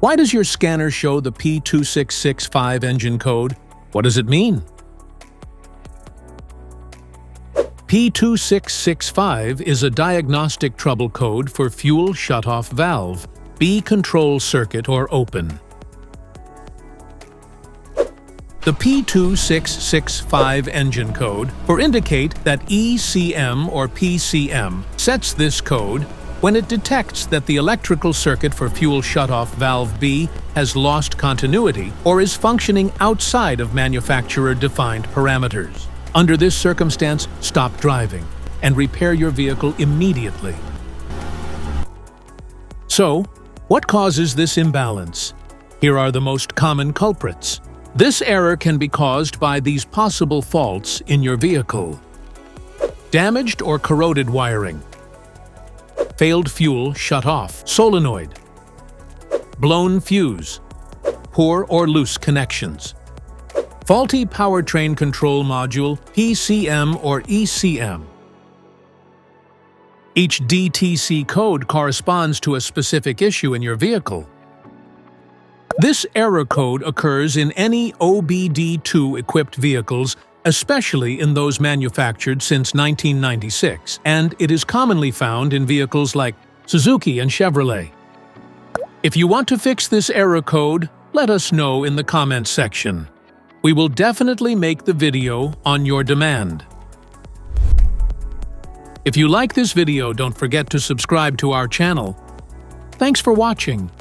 Why does your scanner show the P2665 engine code? What does it mean? P2665 is a diagnostic trouble code for fuel shutoff valve, B control circuit or open. The P2665 engine code for indicate that ECM or PCM sets this code when it detects that the electrical circuit for fuel shutoff valve B has lost continuity or is functioning outside of manufacturer-defined parameters. Under this circumstance, stop driving and repair your vehicle immediately. So, what causes this imbalance? Here are the most common culprits. This error can be caused by these possible faults in your vehicle: damaged or corroded wiring, failed fuel shut-off solenoid, blown fuse, poor or loose connections, faulty powertrain control module PCM or ECM. Each DTC code corresponds to a specific issue in your vehicle. This error code occurs in any OBD2-equipped vehicles, especially in those manufactured since 1996, and it is commonly found in vehicles like Suzuki and Chevrolet. If you want to fix this error code, let us know in the comments section. We will definitely make the video on your demand. If you like this video, don't forget to subscribe to our channel. Thanks for watching.